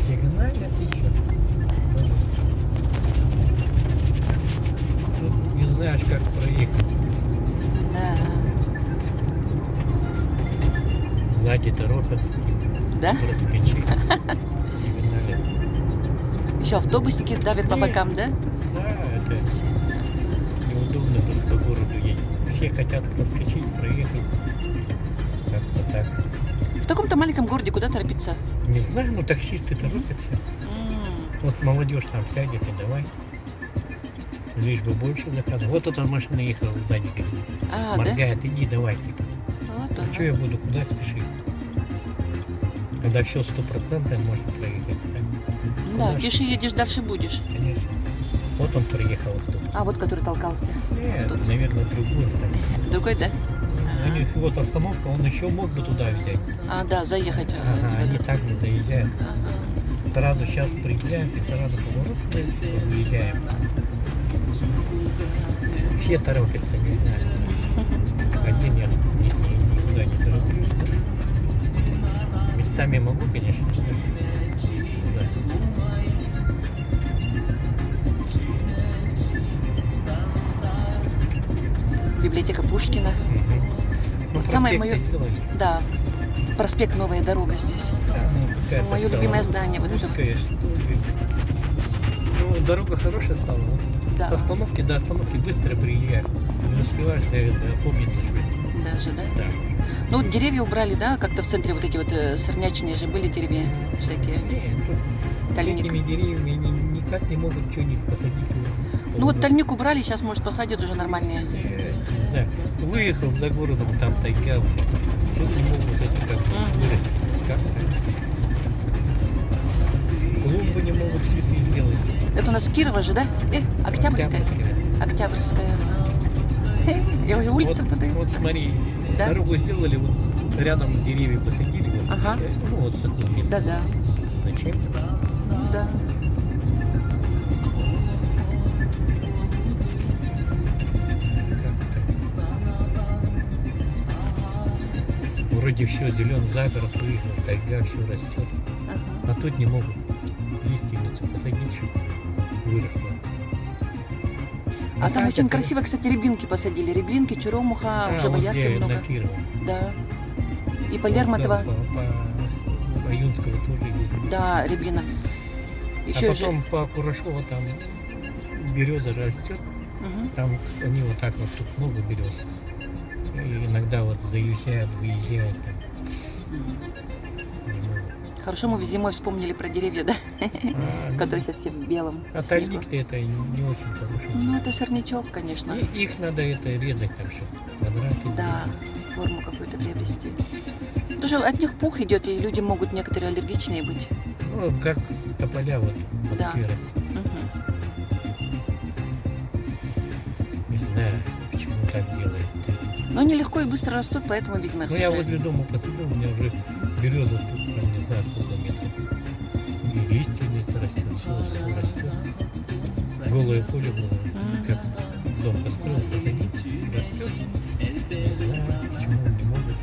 Сигналят еще. Тут не знаешь, как проехать. Да. Сзади торопят Да? проскочить. Сигналят. Еще автобусики давят по Нет. бокам, да? Да, это неудобно тут по городу ездить. Все хотят проскочить, проехать. Как-то так. В таком-то маленьком городе куда торопиться? Не знаю, но таксисты торопятся. Вот молодежь там сядет и давай. Лишь бы больше заказов. Вот эта машина ехала сзади. Говорит, А, да? моргает, иди давай. Вот он. Что я буду, куда спешить? Когда все 100% можно проехать. Так? Да, Куда? тише едешь, дальше будешь. Конечно. Вот он проехал автобус. А вот который толкался. Нет, автобус. наверное, другой. Так. Другой, да? У них вот остановка, он еще мог бы туда взять. А, да, заехать. Ага, они так не заезжают. Ага. Сразу сейчас приезжаем и сразу поворот выезжаем. Все торопятся, не знаю. Один я никуда не тороплюсь. Местами могу, конечно. Да. Библиотека Пушкина. Ну, Вот самое проспект моё- сделали. Да, проспект Новая дорога здесь. Да, ну, какая-то Мое стала любимое здание. Вот это. узкая, что ли. Ну, дорога хорошая стала. Вот Да. с остановки до остановки быстро приезжаешь. Не успеваешь опомниться. Даже, да? Да. Ну, вот деревья убрали, да? Как-то в центре вот эти вот сорнячные же были деревья всякие. Нет, тут Тальник. этими деревьями никак не могут что-нибудь посадить. Ну вот тальник убрали, сейчас, может, посадят уже нормальные. Не знаю. Выехал за городом, там тайга уже. Тут не могут это как вырасти. Как так? Клумбы не могут цветы сделать. Это у нас Кирова же, да? Октябрьская. Октябрьская. Я уже улицу подаю. Вот смотри, Да? дорогу сделали, вот рядом деревья посадили. Вот, Ага. Ну вот такое место. Да-да. Зачем? Ну да. Вроде все зеленый загород выехал, тайга, все растет. Ага. А тут не могут лиственницу посадить, чтобы выросла. А там очень красиво, кстати, рябинки посадили. Рябинки, черемуха, уже вот боярки где, много. на Кирова. Да. И по Лермонтова, По Юнского тоже есть. да, рябина. А Еще потом же. по Курашова там береза растет. Мгм. Там они вот так вот, тут много берез. И иногда вот заезжают, выезжают. Там. Не могут. Хорошо, мы зимой вспомнили про деревья, да? А, Которые совсем в белом. а снегу. тальник-то это не очень хороший. Ну, это сорнячок, конечно. И их надо это резать там, чтобы квадраты. Да, форму какую-то приобрести. Потому что от них пух идет, и люди могут некоторые аллергичные быть. Ну, как тополя вот в Да. Москве растут. Мгм. Не знаю, почему так делают. Но они легко и быстро растут, поэтому, видимо, их Ну, я сажают. возле дома посадил, у меня уже береза тут, там, не знаю, сколько метров. И лиственница растет, все растет. Голое поле было, как дом построил, посадить, растет. Не знаю, почему не могут.